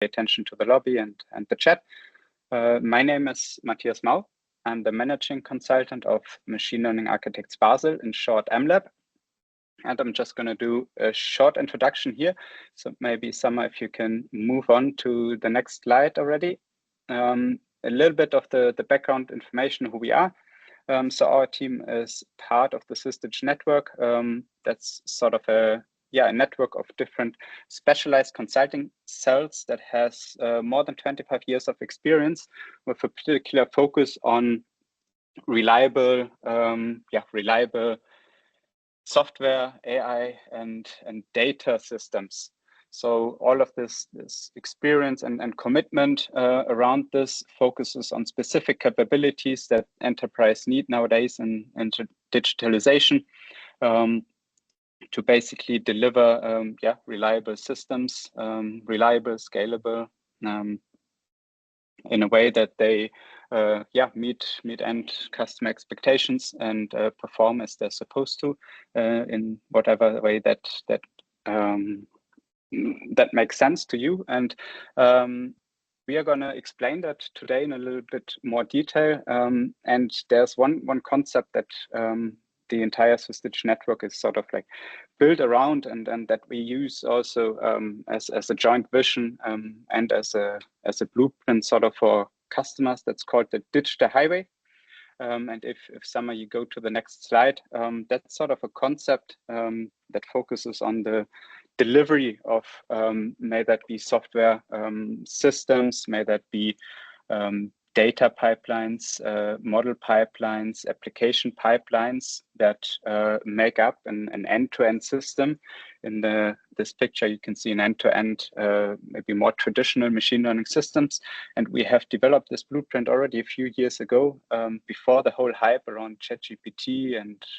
attention to the lobby and the chat. My name is Matthias Mau. I'm the managing consultant of Machine Learning Architects Basel, in short MLab. And I'm just going to do a short introduction here. So maybe Summer, if you can move on to the next slide already. A little bit of the background information, who we are. So our team is part of the SysDig network. That's sort of a network of different specialized consulting cells that has more than 25 years of experience with a particular focus on reliable software, AI, and data systems. So all of this experience and commitment around this focuses on specific capabilities that enterprise need nowadays in digitalization to basically deliver reliable systems, reliable, scalable, in a way that they meet end customer expectations and perform as they're supposed to in whatever way that makes sense to you. And we are going to explain that today in a little bit more detail. And there's one concept that the entire SysDig network is sort of like built around, and that we use also as a joint vision and as a blueprint sort of for customers. That's called the digital highway. And if Summer, you go to the next slide, that's sort of a concept that focuses on the delivery of may that be software systems, may that be data pipelines, model pipelines, application pipelines that make up an end-to-end system. In this picture, you can see an end-to-end, maybe more traditional machine learning systems. And we have developed this blueprint already a few years ago, before the whole hype around ChatGPT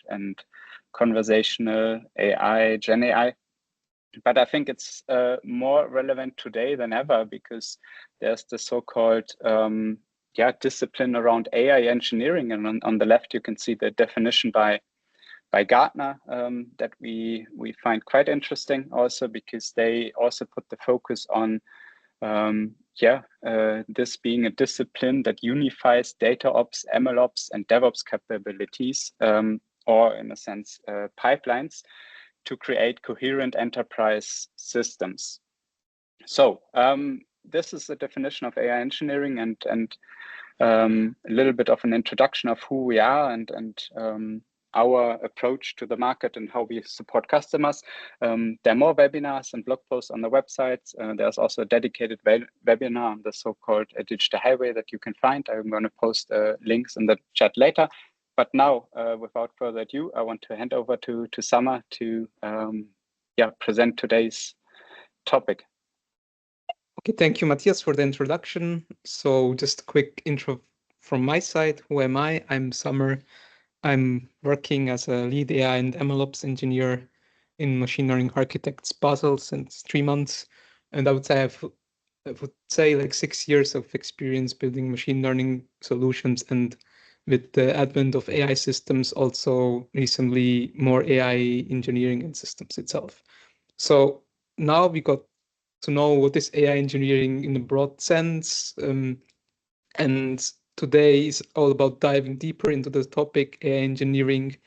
and conversational AI, Gen AI. But I think it's more relevant today than ever, because there's the so-called discipline around AI engineering. And on the left, you can see the definition by Gartner that we find quite interesting also, because they also put the focus on this being a discipline that unifies data ops, ML ops, and DevOps capabilities, or in a sense, pipelines, to create coherent enterprise systems. So this is the definition of AI engineering, and a little bit of an introduction of who we are and our approach to the market and how we support customers. There are more webinars and blog posts on the website. There's also a dedicated webinar on the so-called digital highway that you can find. I'm going to post links in the chat later. But now, without further ado, I want to hand over to Summer to present today's topic. Okay, thank you, Matthias, for the introduction. So just a quick intro from my side. Who am I? I'm Summer. I'm working as a lead AI and MLOps engineer in Machine Learning Architects Basel since 3 months. And I would say like 6 years of experience building machine learning solutions, and with the advent of AI systems, also recently more AI engineering and systems itself. So now we got to know what is AI engineering in a broad sense. And today is all about diving deeper into the topic AI engineering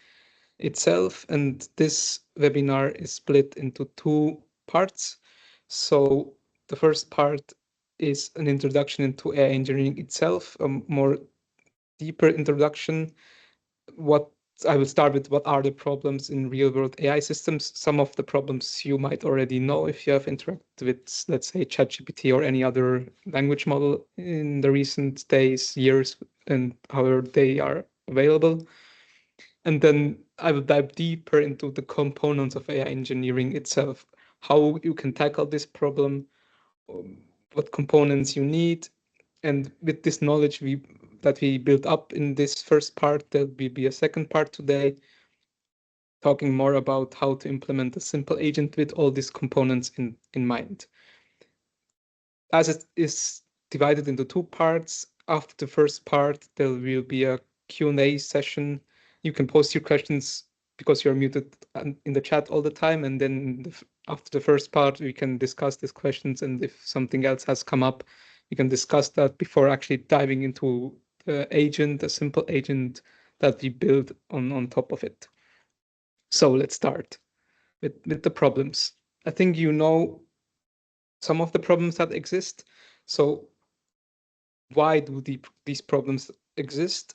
itself. And this webinar is split into 2 parts. So the first part is an introduction into AI engineering itself, a more deeper introduction. I will start with what are the problems in real-world AI systems. Some of the problems you might already know if you have interacted with, let's say, ChatGPT or any other language model in the recent days, years, and however they are available. And then I will dive deeper into the components of AI engineering itself, how you can tackle this problem, what components you need. And with this knowledge that we built up in this first part, there will be a second part today, talking more about how to implement a simple agent with all these components in mind. As it is divided into 2 parts, after the first part, there will be a Q&A session. You can post your questions because you're muted in the chat all the time, and then after the first part, we can discuss these questions, and if something else has come up, we can discuss that before actually diving into the agent, a simple agent that we build on top of it. So let's start with the problems. I think you know some of the problems that exist. So why do these problems exist?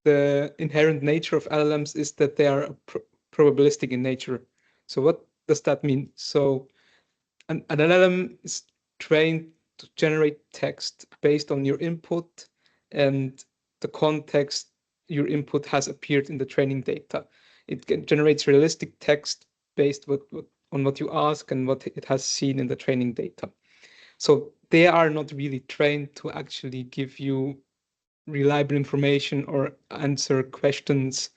The inherent nature of LLMs is that they are probabilistic in nature. So what does that mean? So an LLM is trained to generate text based on your input and the context your input has appeared in the training data. It generates realistic text based on what you ask and what it has seen in the training data. So they are not really trained to actually give you reliable information or answer questions,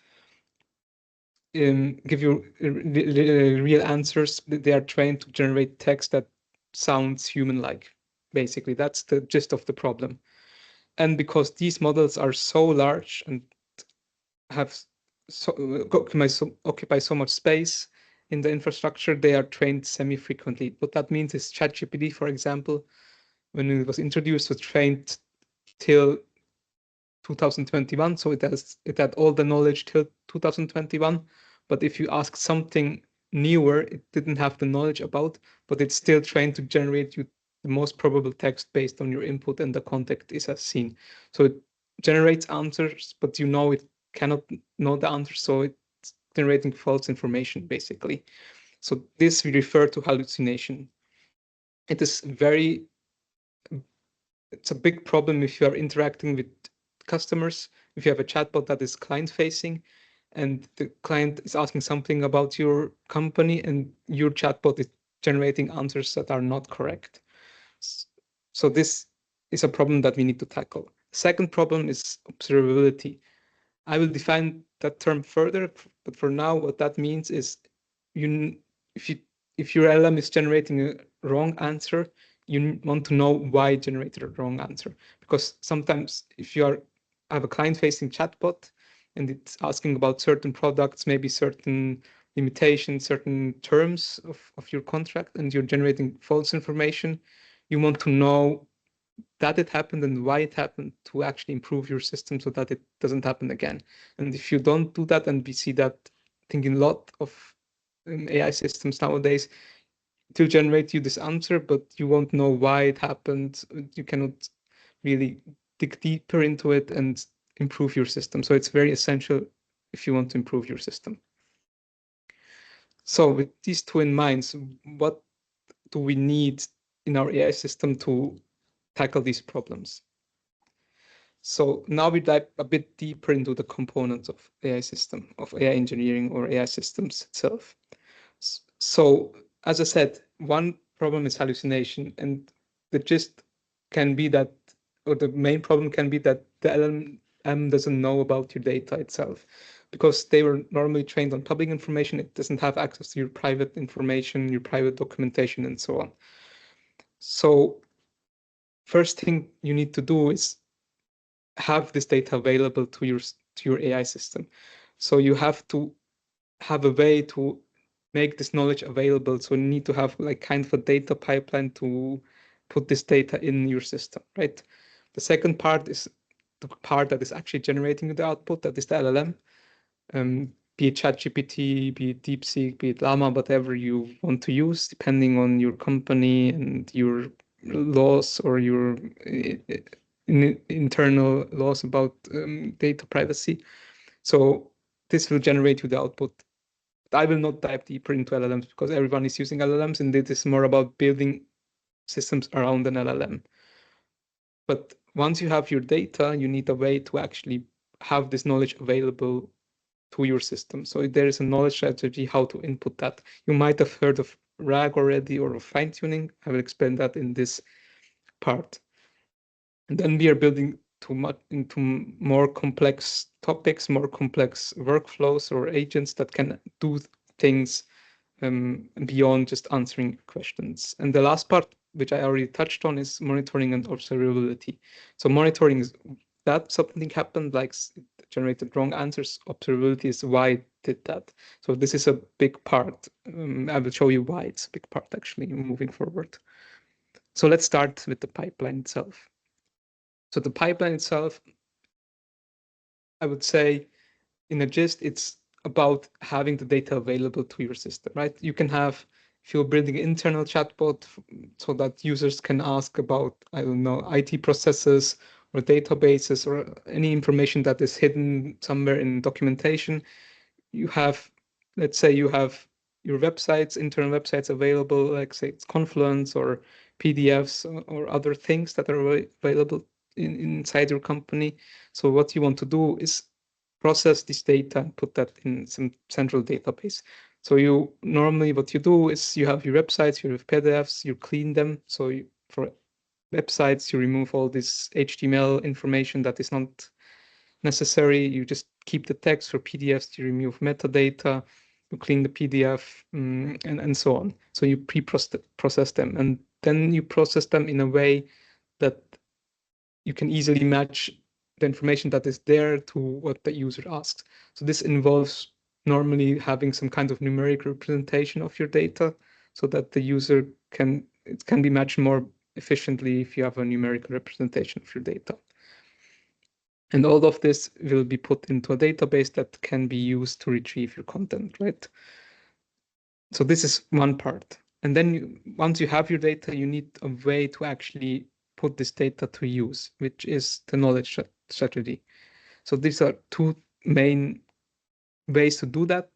give you real answers. They are trained to generate text that sounds human-like. Basically, that's the gist of the problem. And because these models are so large and have occupy so much space in the infrastructure, they are trained semi-frequently. What that means is ChatGPT, for example, when it was introduced, was trained till 2021, so it had all the knowledge till 2021. But if you ask something newer, it didn't have the knowledge about, but it's still trained to generate you the most probable text based on your input and the context is as seen. So it generates answers, but you know it cannot know the answer, so it's generating false information basically. So this we refer to hallucination. It is it's a big problem if you are interacting with customers. If you have a chatbot that is client facing and the client is asking something about your company and your chatbot is generating answers that are not correct. So this is a problem that we need to tackle. Second problem is observability. I will define that term further, but for now, what that means is if your LM is generating a wrong answer, you want to know why it generated a wrong answer. Because sometimes if you have a client-facing chatbot and it's asking about certain products, maybe certain limitations, certain terms of your contract, and you're generating false information, you want to know that it happened and why it happened to actually improve your system so that it doesn't happen again. And if you don't do that, and we see that, I think, in a lot of AI systems nowadays, it will generate you this answer, but you won't know why it happened. You cannot really dig deeper into it and improve your system. So it's very essential if you want to improve your system. So with these two in mind, what do we need in our AI system to tackle these problems? So now we dive a bit deeper into the components of AI system, of AI engineering or AI systems itself. So as I said, one problem is hallucination, and the gist can be that, or the main problem can be that the LLM doesn't know about your data itself. Because they were normally trained on public information, it doesn't have access to your private information, your private documentation, and so on. So first thing you need to do is have this data available to your AI system. So you have to have a way to make this knowledge available. So you need to have like kind of a data pipeline to put this data in your system, right? The second part is the part that is actually generating the output, that is the LLM. Be it ChatGPT, be it DeepSeek, be it Llama, whatever you want to use, depending on your company and your laws or your internal laws about data privacy. So this will generate you the output. But I will not dive deeper into LLMs because everyone is using LLMs, and it is more about building systems around an LLM. But once you have your data, you need a way to actually have this knowledge available to your system. So there is a knowledge strategy how to input that. You might have heard of RAG already or of fine-tuning. I will explain that in this part. And then we are building into more complex topics, more complex workflows or agents that can do things beyond just answering questions. And the last part, which I already touched on, is monitoring and observability. So monitoring is that something happened, like generated wrong answers. Observability is why did that. So this is a big part. I will show you why it's a big part actually moving forward. So let's start with the pipeline itself. So the pipeline itself, I would say in a gist, it's about having the data available to your system, right? You can have, if you're building an internal chatbot so that users can ask about, I don't know, IT processes or databases or any information that is hidden somewhere in documentation, you have, let's say you have your websites, internal websites available, like say it's Confluence or PDFs or other things that are available inside your company. So what you want to do is process this data and put that in some central database. So you normally what you do is you have your websites, you have PDFs, you clean them. So for websites, you remove all this HTML information that is not necessary. You just keep the text. For PDFs, you remove metadata, you clean the PDF, and so on. So you pre-process them, and then you process them in a way that you can easily match the information that is there to what the user asks. So this involves normally having some kind of numeric representation of your data so that the user it can be matched more efficiently if you have a numerical representation of your data. And all of this will be put into a database that can be used to retrieve your content, right? So this is one part. And then once you have your data, you need a way to actually put this data to use, which is the knowledge strategy. So these are two main ways to do that.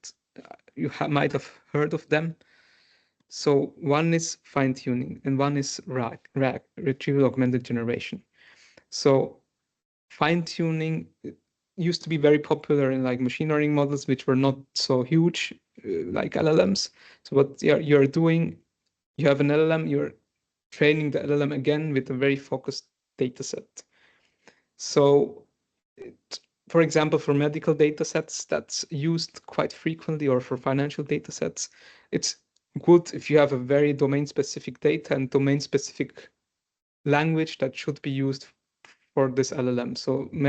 You might have heard of them. So one is fine-tuning and one is RAG, retrieval augmented generation. So fine-tuning used to be very popular in like machine learning models, which were not so huge like LLMs. So what you're doing, you have an LLM, you're training the LLM again with a very focused data set. So for example, for medical data sets that's used quite frequently, or for financial data sets, it's good if you have a very domain-specific data and domain-specific language that should be used for this LLM. So in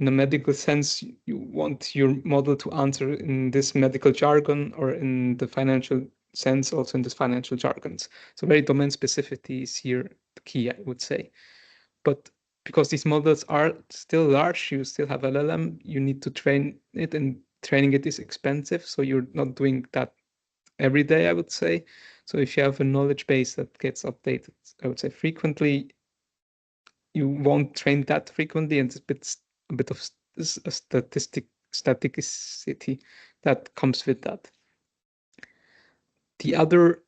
a medical sense, you want your model to answer in this medical jargon, or in the financial sense, also in this financial jargons. So very domain specificity is here the key, I would say. But because these models are still large, you still have LLM, you need to train it, and training it is expensive. So you're not doing that every day, I would say. So if you have a knowledge base that gets updated, I would say frequently, you won't train that frequently, and it's a bit of a staticity that comes with that. The other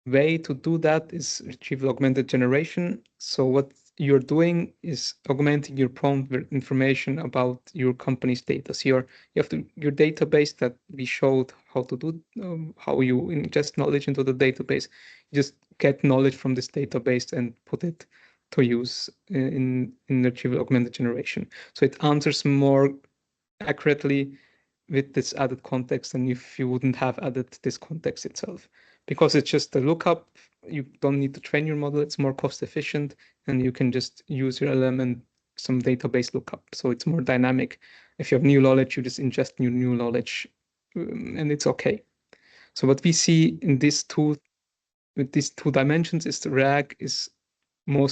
way to do that is retrieval augmented generation. So what you're doing is augmenting your prompt with information about your company's data. So you have your database that we showed how to do, how you ingest knowledge into the database. You just get knowledge from this database and put it to use in retrieval augmented generation. So it answers more accurately with this added context than if you wouldn't have added this context itself. Because it's just a lookup, you don't need to train your model, it's more cost efficient, and you can just use your LLM and some database lookup. So it's more dynamic. If you have new knowledge, you just ingest new knowledge, and it's okay. So what we see in with these two dimensions is the RAG is more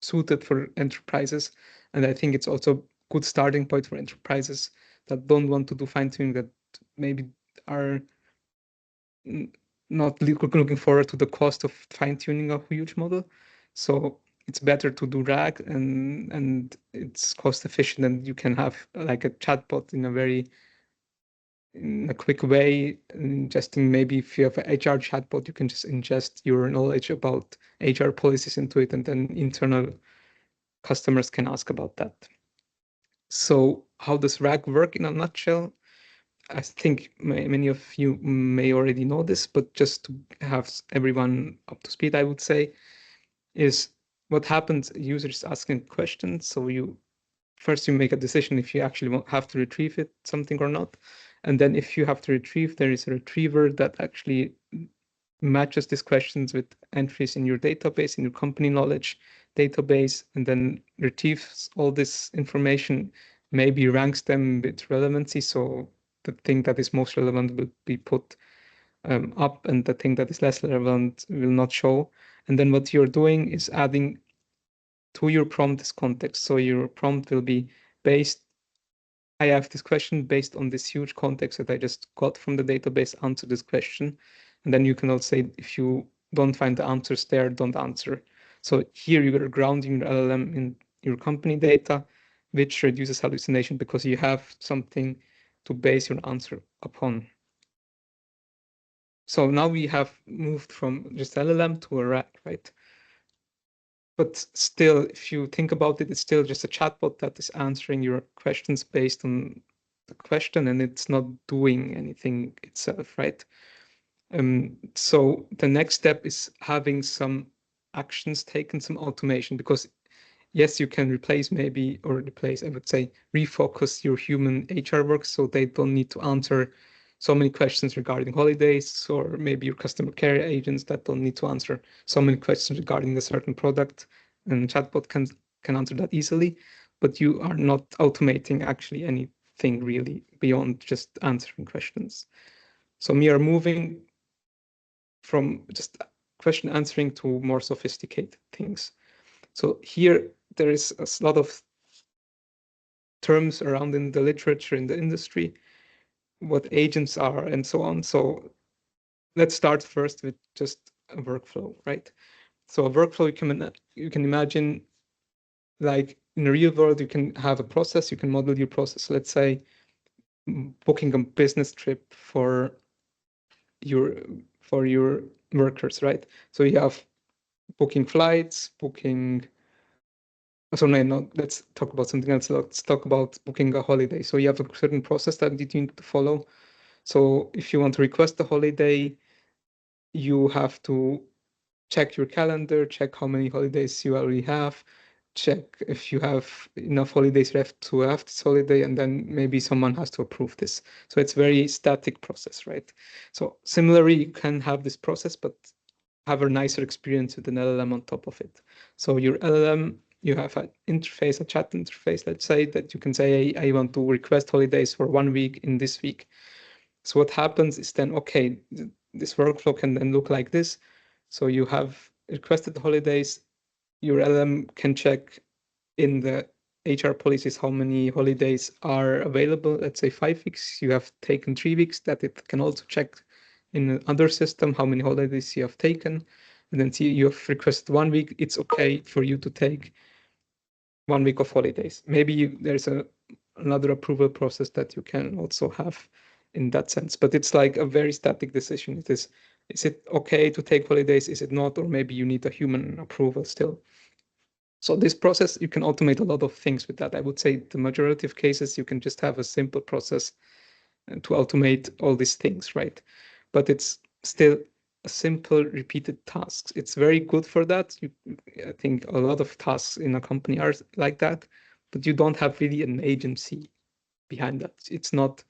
suited for enterprises. And I think it's also a good starting point for enterprises that don't want to do fine-tuning, that maybe are not looking forward to the cost of fine-tuning a huge model. So it's better to do RAG, and it's cost efficient, and you can have like a chatbot in a quick way, ingesting, maybe if you have an HR chatbot, you can just ingest your knowledge about HR policies into it, and then internal customers can ask about that. So how does RAG work in a nutshell? I think many of you may already know this, but just to have everyone up to speed, I would say, is what happens, users asking questions. So first you make a decision if you actually have to retrieve something or not. And then if you have to retrieve, there is a retriever that actually matches these questions with entries in your database, in your company knowledge database, and then retrieves all this information maybe ranks them with relevancy. So the thing that is most relevant will be put up, and the thing that is less relevant will not show. And then what you're doing is adding to your prompt this context. So your prompt will be based, I have this question based on this huge context that I just got from the database, answer this question. And then you can also say, if you don't find the answers there, don't answer. So here you are grounding your LLM in your company data, which reduces hallucination because you have something to base your answer upon. So now we have moved from just LLM to a RAG, right? But still, if you think about it, it's still just a chatbot that is answering your questions based on the question, and it's not doing anything itself, right? So the next step is having some actions taken, some automation, because yes, you can replace maybe, or replace, I would say, refocus your human HR work so they don't need to answer so many questions regarding holidays, or maybe your customer care agents that don't need to answer so many questions regarding a certain product, and chatbot can answer that easily, but you are not automating actually anything really beyond just answering questions. So we are moving from just question answering to more sophisticated things. So here there is a lot of terms around in the literature, in the industry, what agents are and so on. So let's start first with just a workflow, right? So a workflow, you can imagine, like in the real world, you can have a process, you can model your process. Let's say booking a business trip for your workers, right? So you have booking flights, booking. So no, let's talk about something else. Let's talk about booking a holiday. So you have a certain process that you need to follow. So if you want to request a holiday, you have to check your calendar, check how many holidays you already have, check if you have enough holidays left to have this holiday, and then maybe someone has to approve this. So it's very static process, right? So similarly, you can have this process, but have a nicer experience with an LLM on top of it. So your LLM, you have an interface, a chat interface, let's say, that you can say, I want to request holidays for 1 week in this week. So what happens is then, okay, this workflow can then look like this. So you have requested holidays, your LLM can check in the HR policies how many holidays are available. Let's say 5 weeks, you have taken 3 weeks, that it can also check in another system how many holidays you have taken. And then see you have requested 1 week, it's okay for you to take 1 week of holidays. Maybe there's another approval process that you can also have in that sense, but it's like a very static decision. Is it okay to take holidays? Is it not? Or maybe you need a human approval still. So this process, you can automate a lot of things with that. I would say the majority of cases, you can just have a simple process to automate all these things, right? But it's still a simple repeated tasks. It's very good for that. I think a lot of tasks in a company are like that, but you don't have really an agency behind that. It's not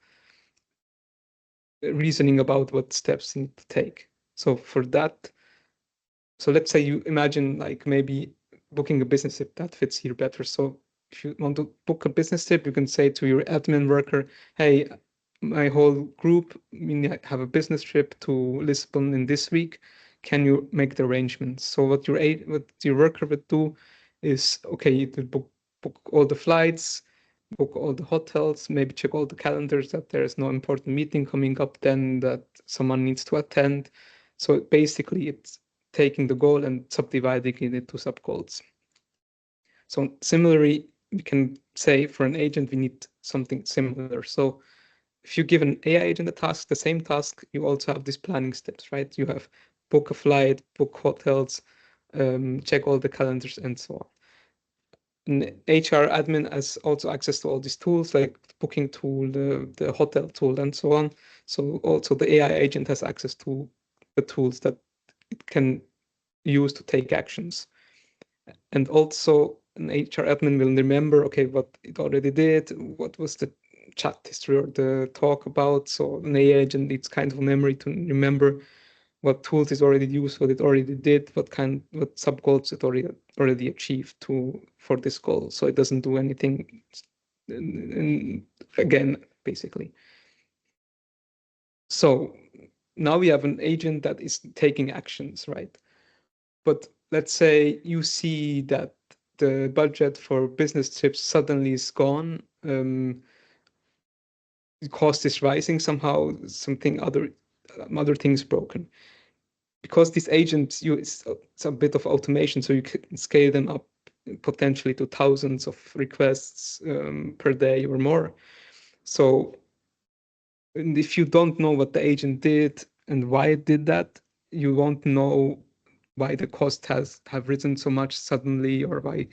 reasoning about what steps you need to take. So for that, so let's say you imagine like maybe booking a business trip that fits here better. So if you want to book a business trip, you can say to your admin worker, hey, my whole group, we have a business trip to Lisbon in this week. Can you make the arrangements? So what your worker would do is, okay, you could book all the flights, book all the hotels, maybe check all the calendars that there's no important meeting coming up then that someone needs to attend. So basically it's taking the goal and subdividing it into sub-goals. So similarly, we can say for an agent, we need something similar. So if you give an AI agent a task, the same task, you also have these planning steps, right? You have book a flight, book hotels, check all the calendars and so on. An HR admin has also access to all these tools like the booking tool, the hotel tool, and so on. So also the AI agent has access to the tools that it can use to take actions. And also an HR admin will remember, okay, what it already did, what was the chat history or the talk about. So an AI agent needs kind of memory to remember what tools it already used, what it already did, what sub goals it already achieved for this goal. So it doesn't do anything again, basically. So now we have an agent that is taking actions, right? But let's say you see that the budget for business trips suddenly is gone. The cost is rising somehow. Other things broken. Because these agents use it's a bit of automation, so you can scale them up potentially to thousands of requests per day or more. So, and if you don't know what the agent did and why it did that, you won't know why the cost have risen so much suddenly, or why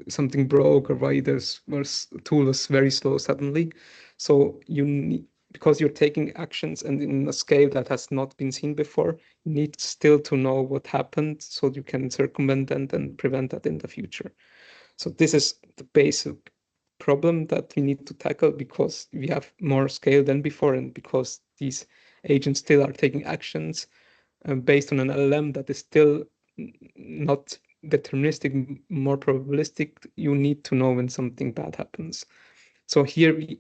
something broke, or why tool was very slow suddenly. So you need, because you're taking actions and in a scale that has not been seen before, you need still to know what happened so you can circumvent and prevent that in the future. So this is the basic problem that we need to tackle, because we have more scale than before, and because these agents still are taking actions based on an LLM that is still not deterministic, more probabilistic. You need to know when something bad happens. So here we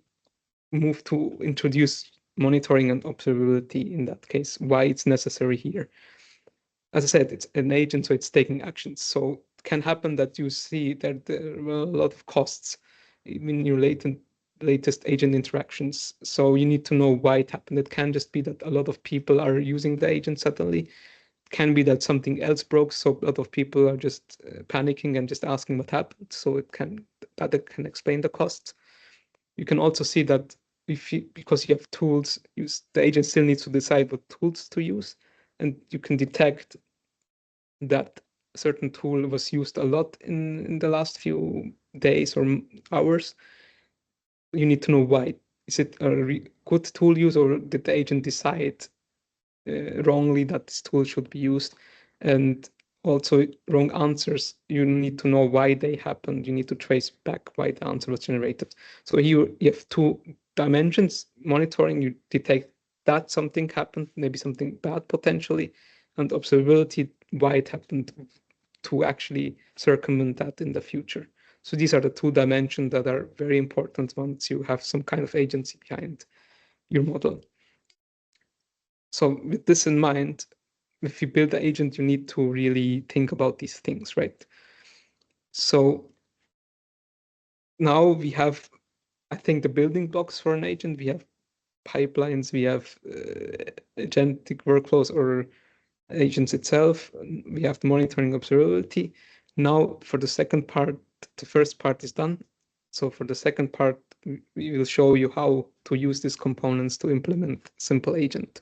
move to introduce monitoring and observability in that case, why it's necessary here. As I said, it's an agent, so it's taking actions. So it can happen that you see that there are a lot of costs in your latest agent interactions. So you need to know why it happened. It can just be that a lot of people are using the agent suddenly. It can be that something else broke, so a lot of people are just panicking and just asking what happened. So it can explain the costs. You can also see that because you have tools, the agent still needs to decide what tools to use, and you can detect that a certain tool was used a lot in the last few days or hours. You need to know why. Is it a good tool use, or did the agent decide wrongly that this tool should be used? And also wrong answers, you need to know why they happened. You need to trace back why the answer was generated. So here you have two dimensions. Monitoring, you detect that something happened, maybe something bad potentially, and observability, why it happened, to actually circumvent that in the future. So these are the two dimensions that are very important once you have some kind of agency behind your model. So with this in mind, if you build an agent, you need to really think about these things, right? So now we have, I think, the building blocks for an agent. We have pipelines, we have agentic workflows or agents itself. We have the monitoring observability. Now for the second part, the first part is done. So for the second part, we will show you how to use these components to implement simple agent.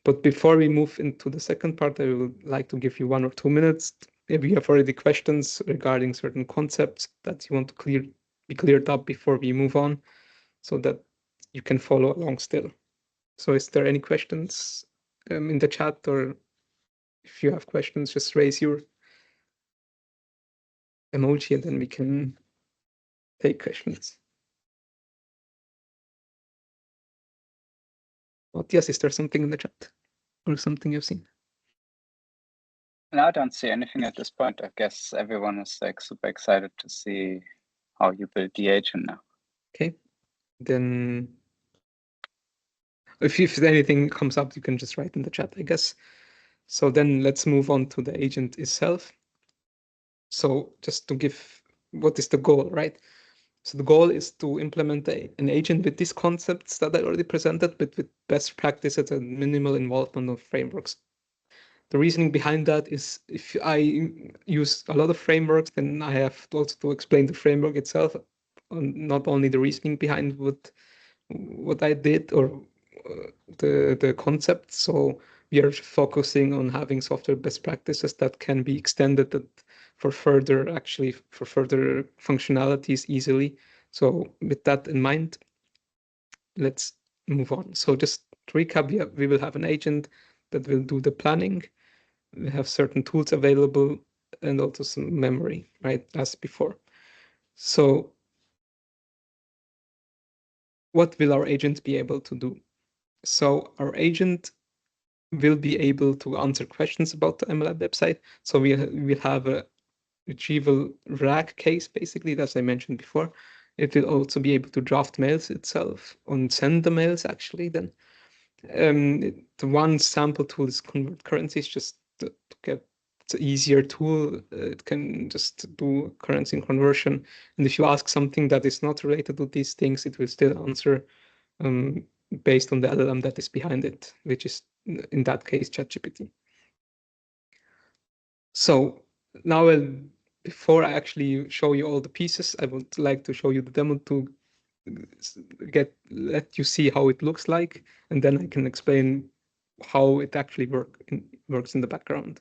But before we move into the second part, I would like to give you 1 or 2 minutes. If you have already questions regarding certain concepts that you want to be cleared up before we move on, so that you can follow along still. So is there any questions in the chat, or if you have questions, just raise your emoji and then we can take questions. Matthias, is there something in the chat or something you've seen? No, I don't see anything at this point. I guess everyone is like super excited to see how you build the agent now. Okay, then if anything comes up, you can just write in the chat, I guess. So then let's move on to the agent itself. So just to give, what is the goal, right? So the goal is to implement an agent with these concepts that I already presented, but with best practices and minimal involvement of frameworks. The reasoning behind that is, if I use a lot of frameworks, then I have also to explain the framework itself, not only the reasoning behind what I did, or the concept. So we are focusing on having software best practices that can be extended for further functionalities easily. So with that in mind, let's move on. So just to recap, we will have an agent that will do the planning. We have certain tools available and also some memory, right, as before. So what will our agent be able to do? So our agent will be able to answer questions about the MLab website. So we'll have a retrieval RAG case, basically, as I mentioned before. It will also be able to draft mails itself and send the mails actually then. The one sample tool is convert currencies, just to get it's an easier tool. It can just do currency conversion. And if you ask something that is not related to these things, it will still answer based on the LLM that is behind it, which is in that case ChatGPT. So now before I actually show you all the pieces, I would like to show you the demo to let you see how it looks like, and then I can explain how it actually works in the background.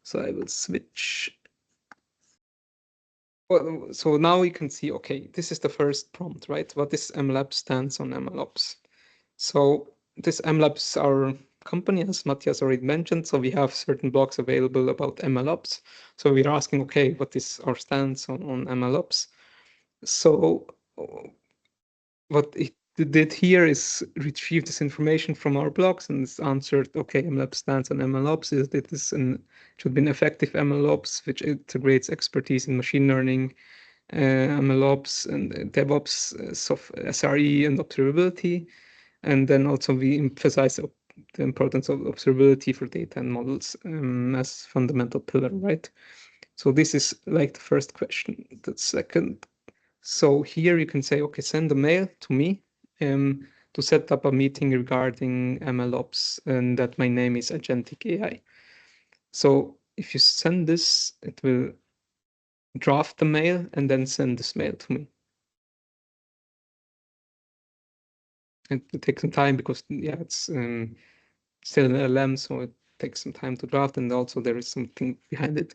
So I will switch. Well, so now you can see, okay, this is the first prompt, right? What is MLab stands on MLOps. So this MLab is our company, as Matthias already mentioned. So we have certain blogs available about MLOps. So we're asking, okay, what is our stance on MLOps? So what it did here is retrieve this information from our blogs and it's answered, okay, MLOps stands on MLOps. Should be an effective MLOps, which integrates expertise in machine learning, MLOps and DevOps, SRE and observability. And then also we emphasize the importance of observability for data and models as fundamental pillar, right? So this is like the first question. The second, so here you can say, okay, send a mail to me to set up a meeting regarding MLOps and that my name is Agentic AI. So if you send this, it will draft the mail and then send this mail to me. It will take some time because, yeah, it's still an LLM, so it takes some time to draft, and also there is something behind it.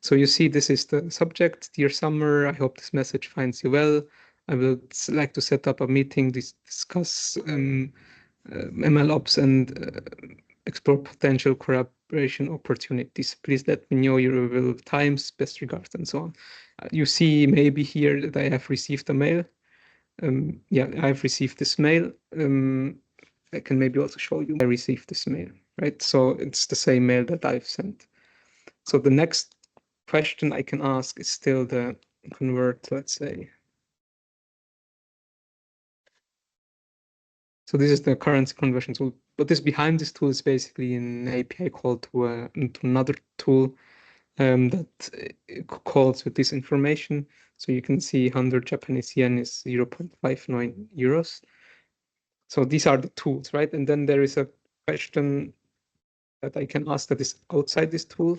So you see, this is the subject. Dear Summer, I hope this message finds you well. I would like to set up a meeting to discuss MLOps and explore potential collaboration opportunities. Please let me know your available times, best regards, and so on. You see maybe here that I have received a mail. Yeah, I've received this mail. I can maybe also show you I received this mail, right? So it's the same mail that I've sent. So the next question I can ask is still the convert, let's say. So this is the currency conversion tool, but this behind this tool is basically an API call to another tool that calls with this information. So you can see 100 Japanese yen is 0.59 euros. So these are the tools, right? And then there is a question that I can ask that is outside this tool.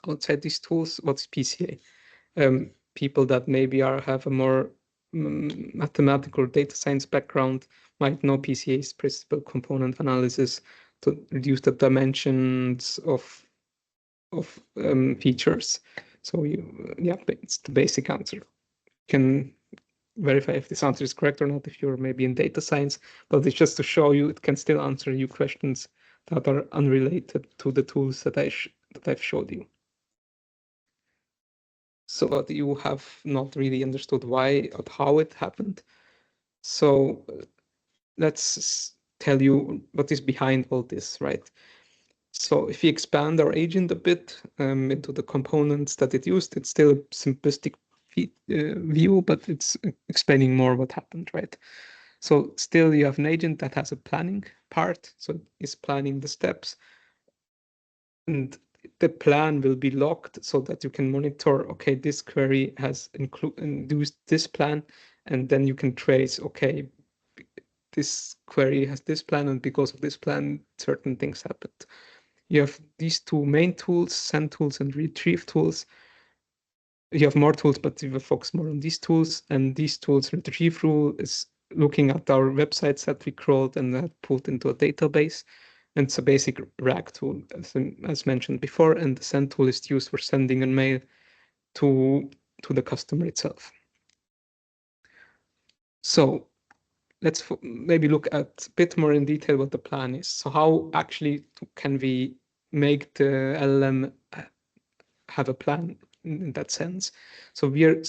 Outside these tools, what's PCA? People that maybe have a more mathematical data science background might know PCA's principal component analysis to reduce the dimensions of features. So yeah, it's the basic answer. You can verify if this answer is correct or not if you're maybe in data science, but it's just to show you it can still answer you questions that are unrelated to the tools that I've showed you. So you have not really understood why or how it happened. So let's tell you what is behind all this, right? So if we expand our agent a bit into the components that it used, it's still a simplistic view, but it's explaining more what happened, right? So still you have an agent that has a planning part, so it's planning the steps, and the plan will be logged so that you can monitor, okay, this query has induced this plan, and then you can trace, okay, this query has this plan, and because of this plan, certain things happened. You have these two main tools, send tools and retrieve tools. You have more tools, but we will focus more on these tools. And these tools, retrieve rule is looking at our websites that we crawled and put into a database. And it's a basic RAG tool, as mentioned before. And the send tool is used for sending a mail to the customer itself. So let's maybe look at a bit more in detail what the plan is. So how actually can we make the LLM have a plan in that sense? So we are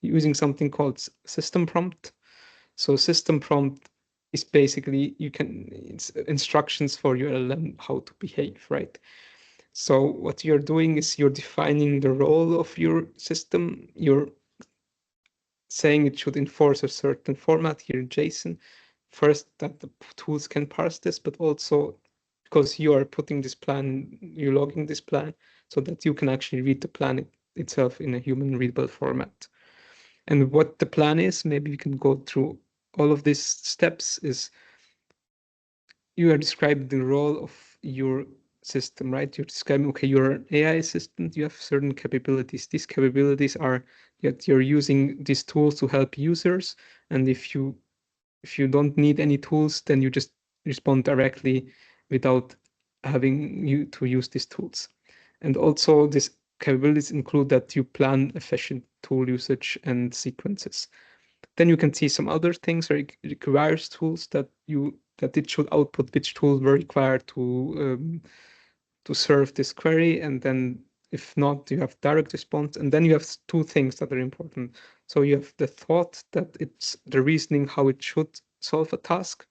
using something called system prompt. So system prompt is basically it's instructions for your LLM how to behave, right? So what you're doing is you're defining the role of your system. You're saying it should enforce a certain format here in JSON. First, that the tools can parse this, but also because you are putting this plan, you're logging this plan, so that you can actually read the plan itself in a human readable format. And what the plan is, maybe we can go through all of these steps, is you are describing the role of your system, right? You're describing, okay, you're an AI assistant, you have certain capabilities. These capabilities are that you're using these tools to help users. And if you don't need any tools, then you just respond directly without having you to use these tools. And also these capabilities include that you plan efficient tool usage and sequences. Then you can see some other things where it requires tools that it should output which tools were required to serve this query, and then if not, you have direct response, and then you have two things that are important. So you have the thought that it's the reasoning how it should solve a task,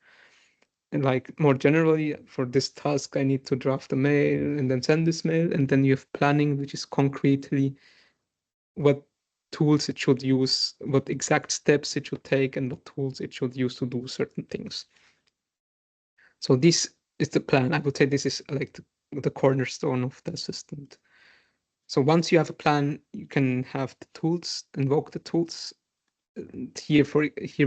and like more generally for this task I need to draft a mail and then send this mail, and then you have planning, which is concretely what tools it should use, what exact steps it should take, and what tools it should use to do certain things. So this is the plan. I would say this is like the cornerstone of the assistant. So once you have a plan, you can have the tools, invoke the tools. Here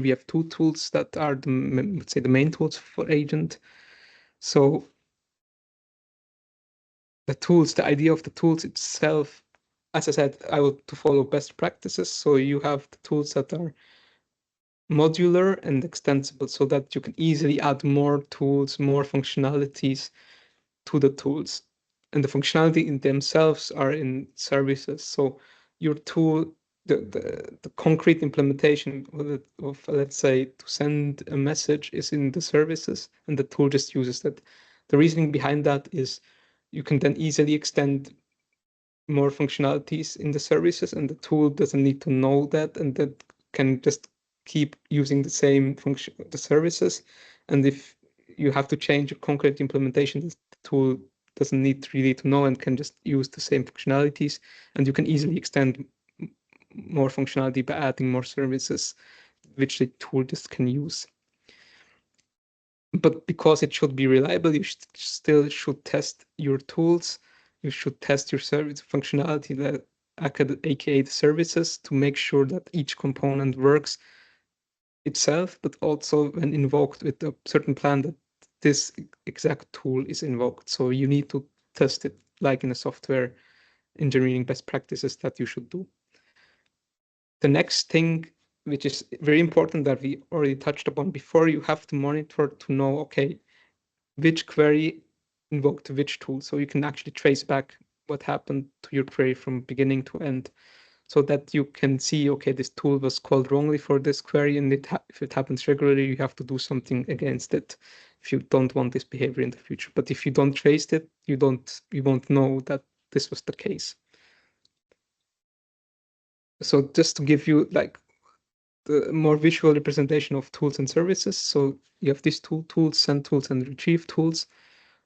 we have two tools that are let's say the main tools for agent. So the idea of the tools itself, as I said, I want to follow best practices. So you have the tools that are modular and extensible so that you can easily add more tools, more functionalities to the tools. And the functionality in themselves are in services. So your tool, the concrete implementation of, let's say, to send a message is in the services, and the tool just uses that. The reasoning behind that is you can then easily extend more functionalities in the services, and the tool doesn't need to know that, and that can just keep using the same function, the services. And if you have to change a concrete implementation, the tool doesn't need really to know and can just use the same functionalities, and you can easily extend more functionality by adding more services, which the tool just can use. But because it should be reliable, you still should test your tools. You should test your service functionality, that aka the services, to make sure that each component works itself, but also when invoked with a certain plan that this exact tool is invoked. So you need to test it like in a software engineering best practices that you should do. The next thing, which is very important that we already touched upon before, you have to monitor to know, okay, which query invoked which tool. So you can actually trace back what happened to your query from beginning to end, so that you can see, okay, this tool was called wrongly for this query, and if it happens regularly, you have to do something against it if you don't want this behavior in the future. But if you don't trace it, you won't know that this was the case. So just to give you like the more visual representation of tools and services. So you have these two tools, send tools and retrieve tools,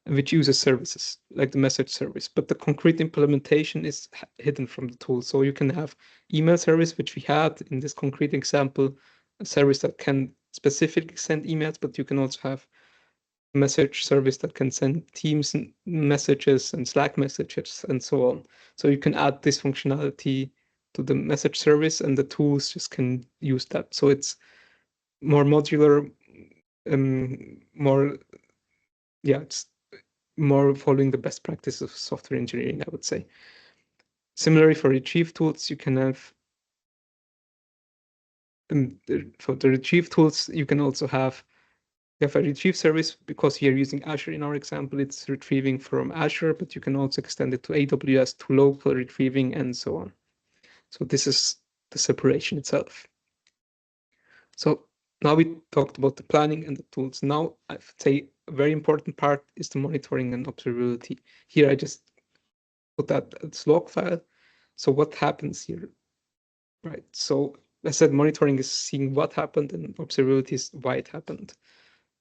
which uses services like the message service, but the concrete implementation is hidden from the tool. So you can have email service, which we had in this concrete example, a service that can specifically send emails, but you can also have message service that can send Teams messages and Slack messages and so on. So you can add this functionality to the message service, and the tools just can use that. So it's more modular, it's more following the best practice of software engineering, I would say. Similarly, for retrieve tools, you can have for the retrieve tools, you can also have a retrieve service. Because you're using Azure in our example, it's retrieving from Azure, but you can also extend it to AWS, to local retrieving, and so on. So this is the separation itself. So now we talked about the planning and the tools. Now I'd say a very important part is the monitoring and observability. Here I just put that as log file. So what happens here, right? So I said monitoring is seeing what happened, and observability is why it happened.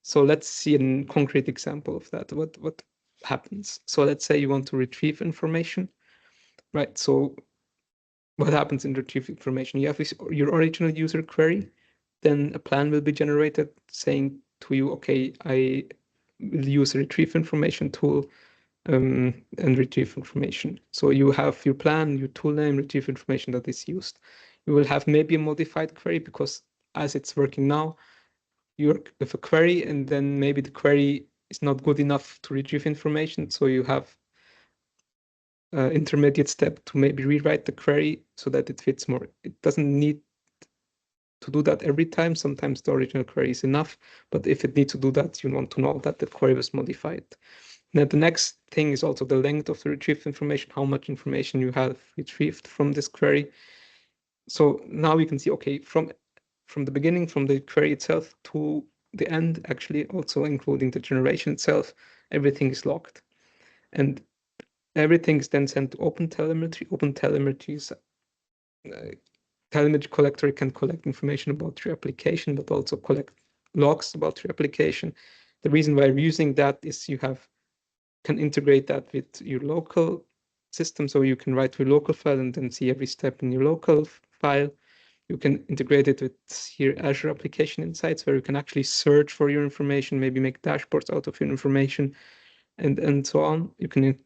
So let's see a concrete example of that. What happens? So let's say you want to retrieve information, right? So what happens in retrieve information? You have your original user query, then a plan will be generated saying to you, okay, I will use a retrieve information tool and retrieve information. So you have your plan, your tool name, retrieve information that is used. You will have maybe a modified query because as it's working now, you work with a query and then maybe the query is not good enough to retrieve information. So you have intermediate step to maybe rewrite the query so that it fits more. It doesn't need to do that every time. Sometimes the original query is enough, but if it needs to do that, you want to know that the query was modified. Now, the next thing is also the length of the retrieved information, how much information you have retrieved from this query. So now we can see, okay, from the beginning, from the query itself to the end, actually also including the generation itself, everything is logged. And everything is then sent to OpenTelemetry. OpenTelemetry is telemetry collector. It can collect information about your application, but also collect logs about your application. The reason why we're using that is you can integrate that with your local system. So you can write to your local file and then see every step in your local file. You can integrate it with here Azure Application Insights, where you can actually search for your information, maybe make dashboards out of your information, and so on. You can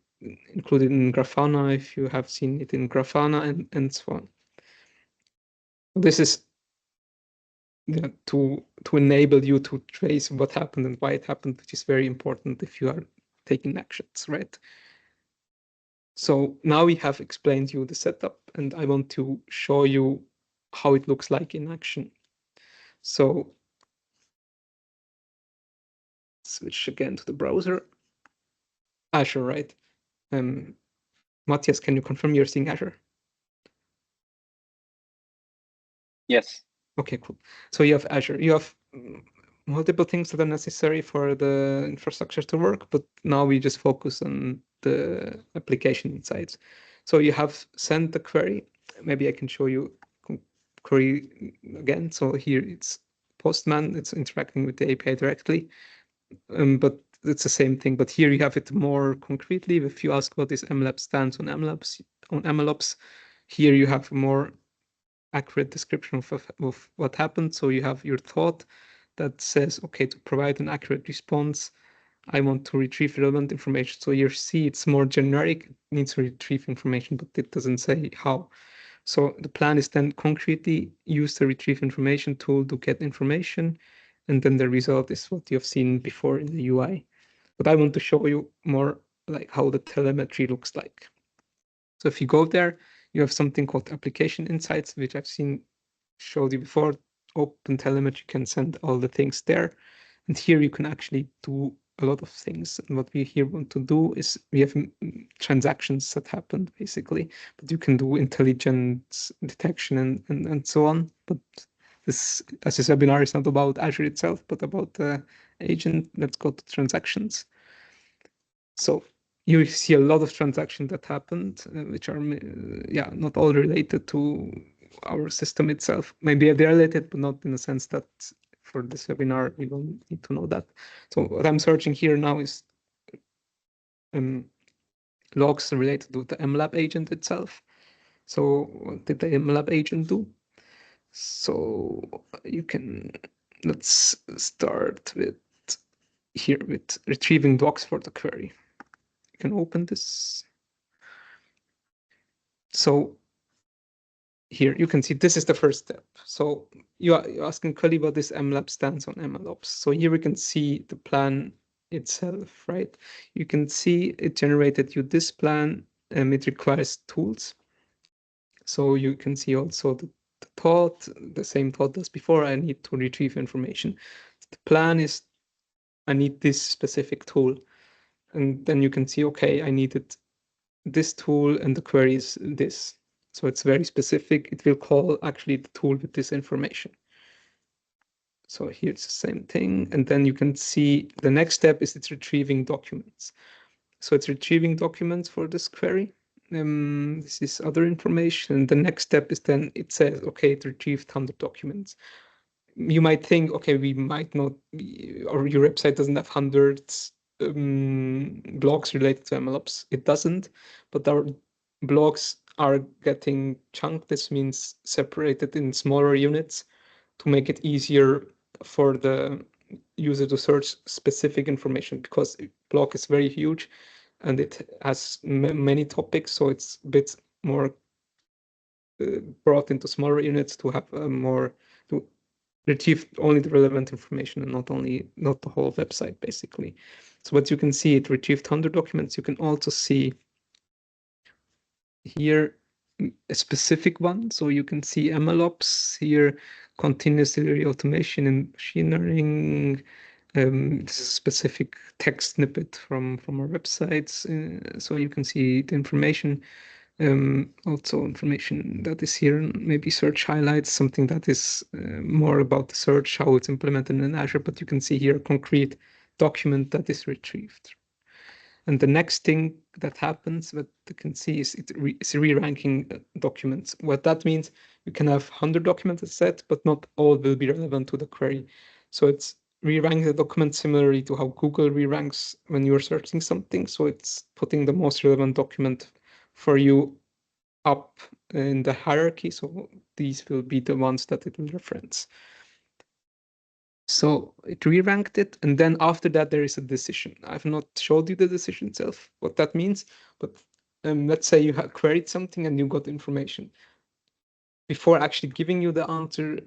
include it in Grafana if you have seen it in Grafana, and so on. This is to enable you to trace what happened and why it happened, which is very important if you are taking actions, right? So now we have explained you the setup, and I want to show you how it looks like in action. So switch again to the browser. Azure, right? Matthias, can you confirm you're seeing Azure? Yes. Okay, cool. So you have Azure. You have multiple things that are necessary for the infrastructure to work, but now we just focus on the application insights. So you have sent the query. Maybe I can show you query again. So here it's Postman. It's interacting with the API directly, but it's the same thing. But here you have it more concretely. If you ask what is MLab stance on MLOps, here you have a more accurate description of what happened. So you have your thought that says, okay, to provide an accurate response, I want to retrieve relevant information. So your C, it's more generic, it needs to retrieve information, but it doesn't say how. So the plan is then concretely use the retrieve information tool to get information. And then the result is what you've seen before in the UI. But I want to show you more like how the telemetry looks like. So if you go there, you have something called application insights, which I've showed you before. OpenTelemetry can send all the things there. And here you can actually do a lot of things. And what we here want to do is we have transactions that happened basically, but you can do intelligence detection and so on. But this, as this webinar is not about Azure itself, but about the agent. Let's go to transactions. So you see a lot of transactions that happened, which are, not all related to our system itself. Maybe they're related, but not in the sense that for this webinar, we don't need to know that. So what I'm searching here now is logs related to the MLab agent itself. So what did the MLab agent do? So let's start with here with retrieving docs for the query. You can open this. So here you can see this is the first step. So you're asking Kali what this MLab stance on MLOps. So here we can see the plan itself, right? You can see it generated you this plan. It requires tools. So you can see also the thought, the same thought as before. I need to retrieve information. The plan is I need this specific tool. And then you can see, okay, I needed this tool and the query is this. So it's very specific. It will call actually the tool with this information. So here it's the same thing. And then you can see the next step is it's retrieving documents. So it's retrieving documents for this query. This is other information. The next step is then it says, okay, it retrieved 100 documents. You might think, okay, we might not, or your website doesn't have hundreds blogs related to MLOps. It doesn't, but our blogs are getting chunked. This means separated in smaller units to make it easier for the user to search specific information, because blog is very huge and it has many topics, so it's a bit more brought into smaller units to have more to retrieve only the relevant information and not the whole website, basically. So what you can see, it retrieved 100 documents. You can also see here a specific one. So you can see MLOps here, continuous automation and machine learning. This is a specific text snippet from our websites. So you can see the information. Also information that is here, maybe search highlights, something that is more about the search, how it's implemented in Azure, but you can see here a concrete document that is retrieved. And the next thing that happens, that you can see, is it's re-ranking documents. What that means, you can have 100 documents set, but not all will be relevant to the query. So it's re-ranking the document similarly to how Google re-ranks when you're searching something. So it's putting the most relevant document for you up in the hierarchy. So these will be the ones that it will reference. So it re-ranked it, and then after that there is a decision. I've not showed you the decision itself, what that means, but let's say you have queried something and you got information. Before actually giving you the answer,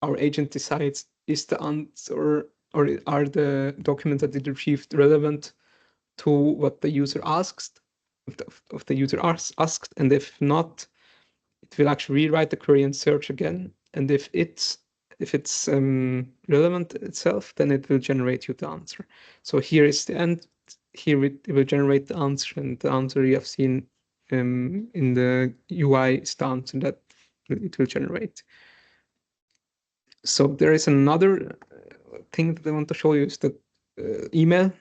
our agent decides, is the answer or are the documents that it retrieved relevant to what the user asked, of the user asked, and if not, it will actually rewrite the query and search again. And if it's relevant itself, then it will generate you the answer. So here is the end. Here it will generate the answer, and the answer you have seen in the UI is the answer that it will generate. So there is another thing that I want to show you, is the email.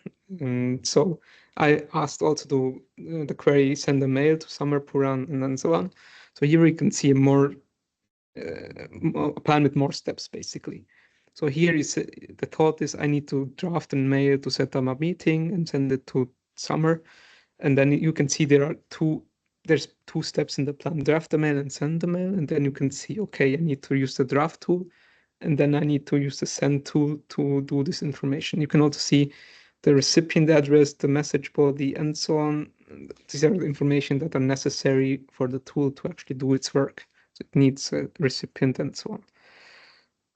So I asked also the query send a mail to Summer Puran and then so on. So here we can see a plan with more steps, basically. So here is the thought is I need to draft a mail to set up a meeting and send it to Summer. And then you can see there's two steps in the plan: draft the mail and send the mail. And then you can see, okay, I need to use the draft tool, and then I need to use the send tool to do this information. You can also see the recipient address, the message body, and so on. These are the information that are necessary for the tool to actually do its work. So it needs a recipient and so on.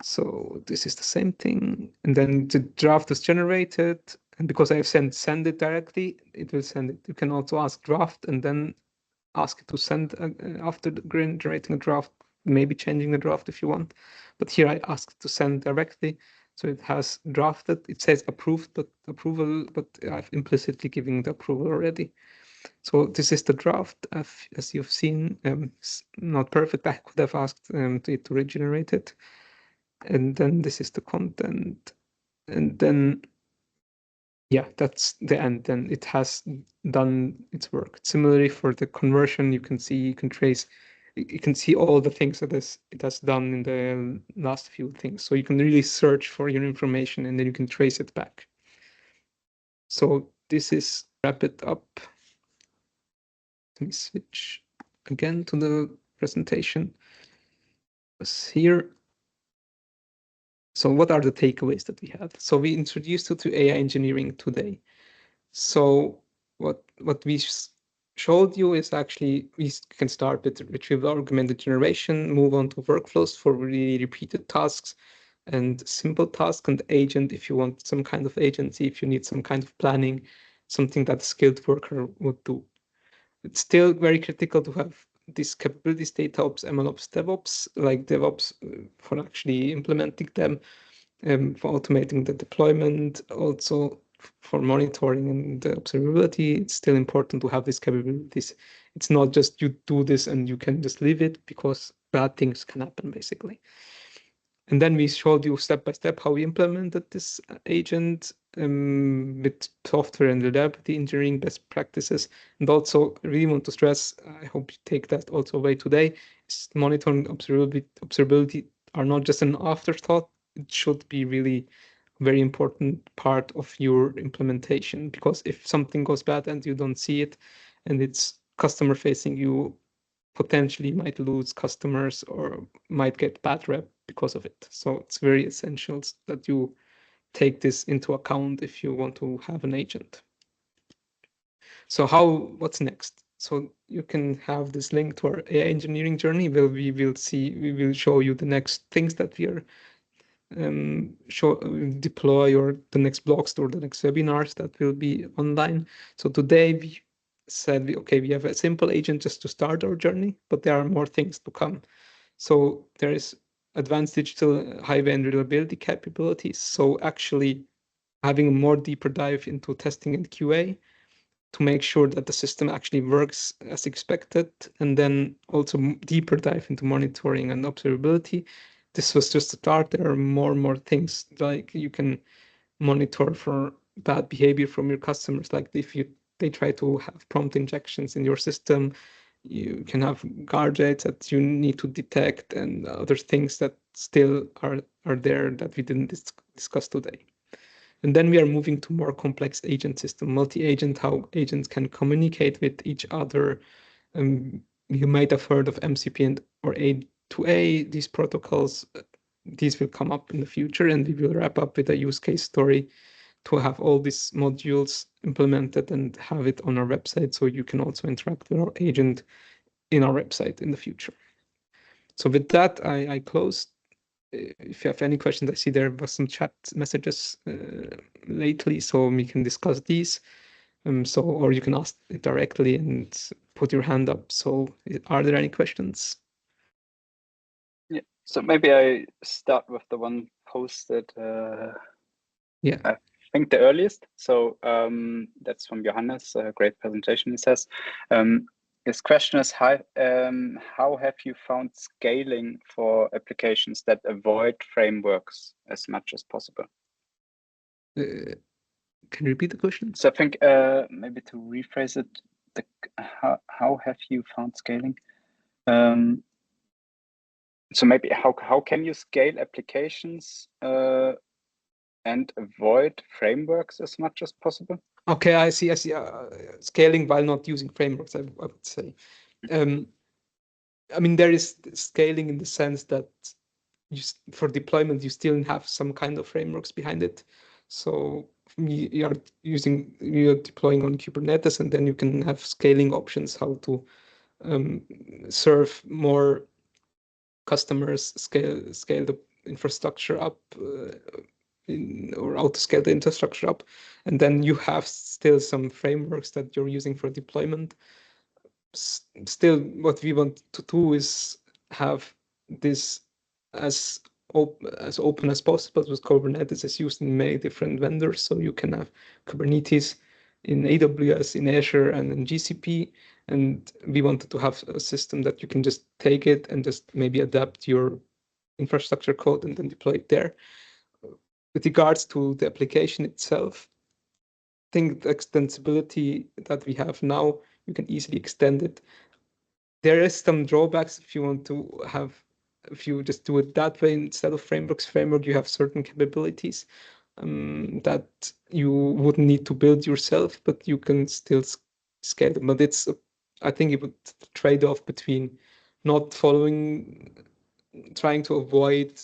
So this is the same thing. And then the draft is generated. And because I've send it directly, it will send it. You can also ask draft and then ask it to send after generating a draft, maybe changing the draft if you want. But here I asked to send directly. So it has drafted. It says approved, but I've implicitly given the approval already. So this is the draft. As you've seen, it's not perfect. I could have asked it to regenerate it. And then this is the content. And then, yeah, that's the end. Then it has done its work. Similarly, for the conversion, you can see all the things that it has done in the last few things. So you can really search for your information and then you can trace it back. So this is wrap it up. Let me switch again to the presentation. Here. So what are the takeaways that we have? So we introduced you to AI engineering today. So what we showed you is actually we can start with retrieval augmented generation, move on to workflows for really repeated tasks and simple tasks, and agent if you want some kind of agency, if you need some kind of planning, something that a skilled worker would do. It's still very critical to have these capabilities, DataOps, MLOps, DevOps, like DevOps for actually implementing them, for automating the deployment, also for monitoring and the observability. It's still important to have these capabilities. It's not just you do this and you can just leave it, because bad things can happen, basically. And then we showed you step by step how we implemented this agent with software and reliability engineering best practices. And also, I really want to stress, I hope you take that also away today, is monitoring observability are not just an afterthought. It should be really a very important part of your implementation, because if something goes bad and you don't see it and it's customer facing, you potentially might lose customers or might get bad rep because of it. So it's very essential that you take this into account if you want to have an agent. So what's next? So you can have this link to our AI engineering journey where we will show you the next things that we are deploy, or the next blogs or the next webinars that will be online. So today we said, okay, we have a simple agent just to start our journey, but there are more things to come. So there is advanced digital highway and reliability capabilities. So actually having a more deeper dive into testing and QA to make sure that the system actually works as expected, and then also deeper dive into monitoring and observability. This was just a start. There are more and more things, like you can monitor for bad behavior from your customers. Like if they try to have prompt injections in your system, you can have guardrails that you need to detect, and other things that still are there that we didn't discuss today. And then we are moving to more complex agent system, multi-agent, how agents can communicate with each other. You might have heard of MCP and or A2A, these protocols. These will come up in the future, and we will wrap up with a use case story to have all these modules implemented and have it on our website, so you can also interact with our agent in our website in the future. So with that, I close. If you have any questions, I see there was some chat messages lately, so we can discuss these. Or you can ask it directly and put your hand up. So are there any questions? Yeah, so maybe I start with the one posted. Yeah, I think the earliest. So that's from Johannes. Great presentation, he says. His question is, how have you found scaling for applications that avoid frameworks as much as possible? Can you repeat the question? So I think maybe to rephrase it, how have you found scaling? So maybe how can you scale applications and avoid frameworks as much as possible? Okay, I see. Scaling while not using frameworks, I would say. I mean, there is scaling in the sense that for deployment, you still have some kind of frameworks behind it. So you're deploying on Kubernetes, and then you can have scaling options, how to serve more customers, scale the infrastructure up, or how to scale the infrastructure up. And then you have still some frameworks that you're using for deployment. Still, what we want to do is have this as open as possible, because Kubernetes is used in many different vendors. So you can have Kubernetes in AWS, in Azure, and in GCP. And we wanted to have a system that you can just take it and just maybe adapt your infrastructure code and then deploy it there. With regards to the application itself, I think the extensibility that we have now, you can easily extend it. There is some drawbacks if you just do it that way instead of framework, you have certain capabilities that you wouldn't need to build yourself, but you can still scale them. But I think it would trade off between not trying to avoid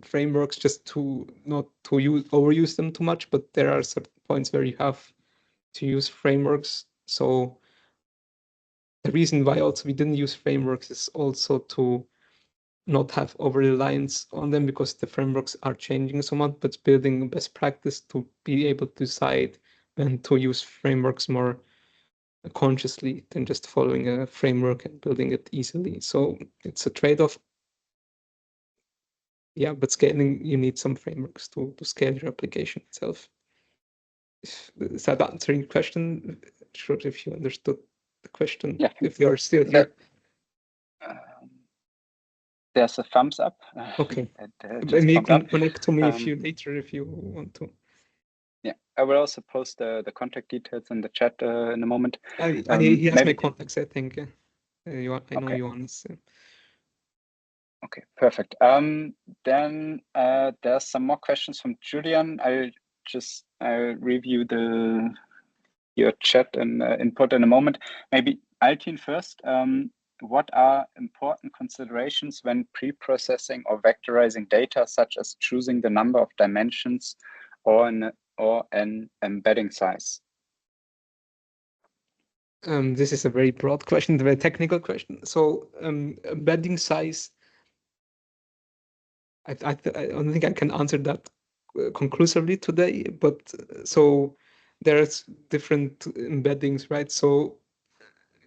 frameworks just to not to overuse them too much, but there are certain points where you have to use frameworks. So the reason why also we didn't use frameworks is also to not have over reliance on them, because the frameworks are changing so much, but building best practice to be able to decide when to use frameworks more consciously than just following a framework and building it easily. So it's a trade-off. Yeah, but scaling, you need some frameworks to scale your application itself. Is that answering your question? Sure, if you understood the question. Yeah, if you're still here. There's a thumbs up. Okay. Maybe you can connect to me later if you want to. Yeah, I will also post the contact details in the chat in a moment. He has my contacts, I think. I know Johannes. Okay, perfect. Then there's some more questions from Julian. I'll review your chat and input in a moment. Maybe Altin first. what are important considerations when pre-processing or vectorizing data, such as choosing the number of dimensions or an embedding size? This is a very broad question, a very technical question. So embedding size, I don't think I can answer that conclusively today, but so there's different embeddings, right? So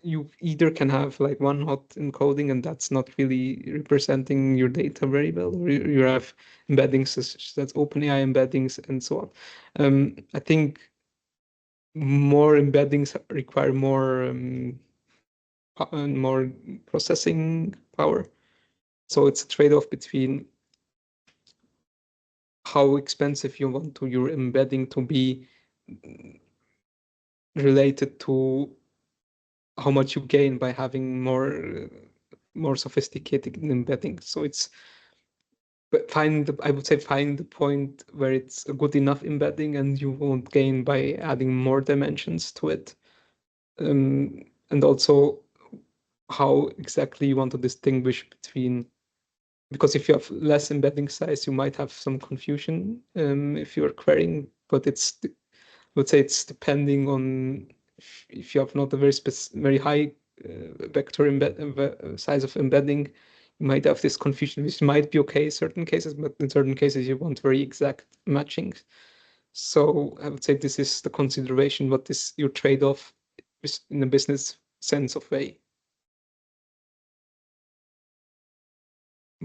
you either can have like one hot encoding and that's not really representing your data very well, or you have embeddings such as OpenAI embeddings and so on. I think more embeddings require more processing power. So it's a trade-off between how expensive you want your embedding to be related to how much you gain by having more sophisticated embedding. So it's I would say find the point where it's a good enough embedding and you won't gain by adding more dimensions to it. And also how exactly you want to distinguish between, because if you have less embedding size, you might have some confusion if you're querying, but I would say it's depending on if you have not a very high vector size of embedding, you might have this confusion, which might be okay in certain cases, but in certain cases you want very exact matchings. So I would say this is the consideration, what is your trade-off in a business sense of way.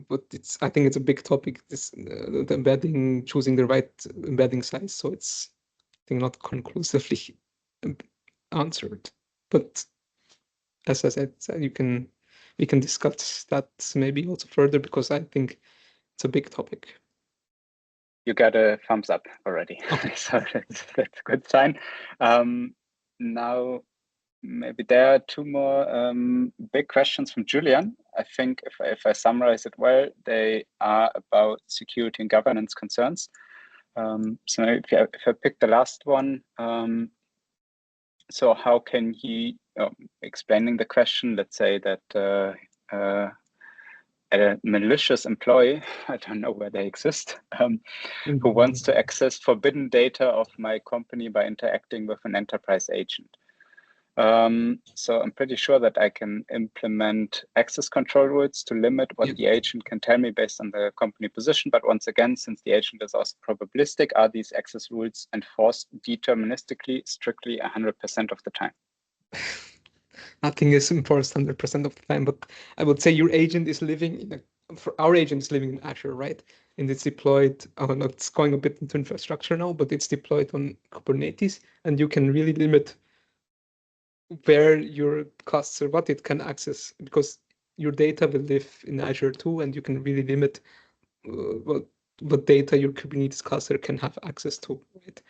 But I think it's a big topic, this the embedding, choosing the right embedding size. So it's, I think, not conclusively answered. But as I said, we can discuss that maybe also further, because I think it's a big topic. You got a thumbs up already. Okay. So that's a good sign. Now, maybe there are two more big questions from Julian. I think if I summarize it well, they are about security and governance concerns. So if I pick the last one, so how can he, explaining the question, let's say that a malicious employee, I don't know where they exist, who wants to access forbidden data of my company by interacting with an enterprise agent. So I'm pretty sure that I can implement access control rules to limit what the agent can tell me based on the company position. But once again, since the agent is also probabilistic, are these access rules enforced deterministically, strictly 100% of the time? Nothing is enforced 100% of the time, but I would say your agent is living for our agent is living in Azure, right? And it's deployed, it's going a bit into infrastructure now, but it's deployed on Kubernetes, and you can really limit where your cluster, what it can access, because your data will live in Azure too, and you can really limit what data your Kubernetes cluster can have access to, right?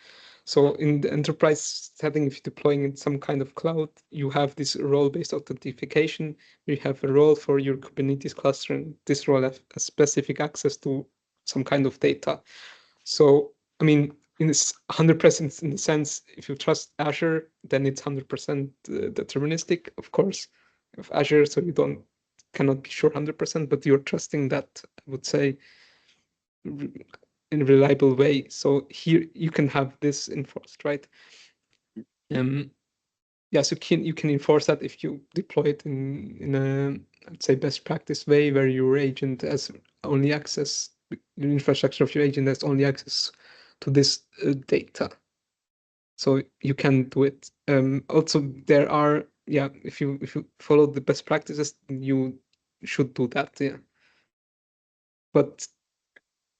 So in the enterprise setting, if you're deploying in some kind of cloud, you have this role-based authentication. You have a role for your Kubernetes cluster, and this role has a specific access to some kind of data. So, I mean, in this 100% in the sense, if you trust Azure, then it's 100% deterministic, of course, of Azure. So you cannot be sure 100%, but you're trusting that, I would say, in a reliable way. So here you can have this enforced, right? Yes, you can enforce that if you deploy it in a, let's say, best practice way, where your agent has only access, the infrastructure of your agent has only access to this data. So you can do it. Also, there are, if you follow the best practices, you should do that. Yeah. But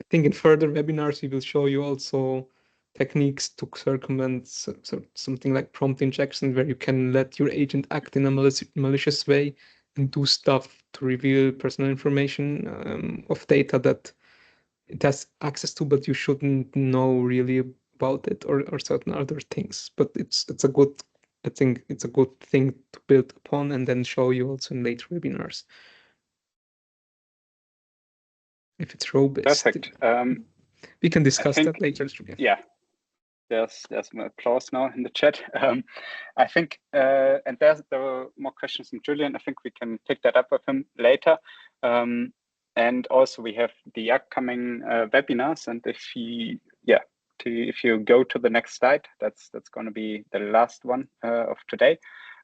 I think in further webinars, we will show you also techniques to circumvent something like prompt injection, where you can let your agent act in a malicious way and do stuff to reveal personal information of data that it has access to, but you shouldn't know really about it, or certain other things. But I think it's a good thing to build upon and then show you also in later webinars, if it's robust. Perfect. We can discuss that later. Yeah. there's some applause now in the chat. I think, and there were more questions from Julian. I think we can pick that up with him later. And also we have the upcoming webinars. And if you go to the next slide, that's going to be the last one of today.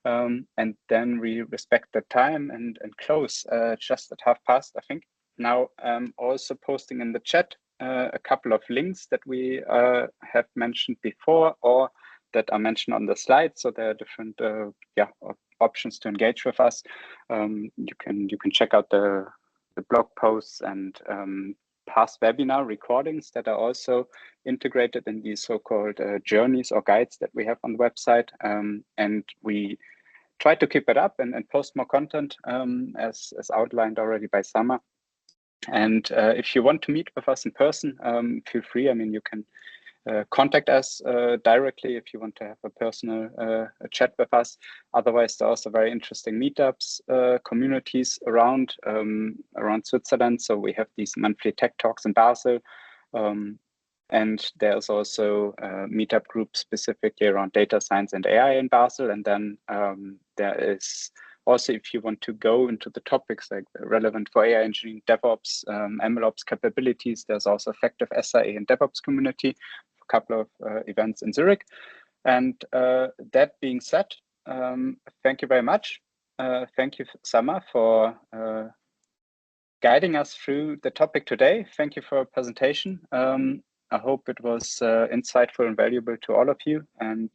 And then we respect the time and close just at past, I think. Now, also posting in the chat a couple of links that we have mentioned before or that are mentioned on the slide. So there are different options to engage with us. You can check out the blog posts and past webinar recordings that are also integrated in these so-called journeys or guides that we have on the website. And we try to keep it up and post more content as outlined already by Summer. And if you want to meet with us in person, feel free. I mean, you can contact us directly if you want to have a personal chat with us. Otherwise, there are also very interesting meetups, communities around Switzerland. So we have these monthly tech talks in Basel. And there's also a meetup group specifically around data science and AI in Basel. And then there is also, if you want to go into the topics like relevant for AI engineering, DevOps, MLOps capabilities, there's also effective SIA and DevOps community, a couple of events in Zurich. And that being said, thank you very much. Thank you, Summer, for guiding us through the topic today. Thank you for your presentation. I hope it was insightful and valuable to all of you. And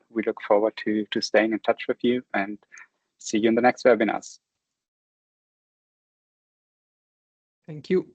we look forward to staying in touch with you and see you in the next webinars. Thank you.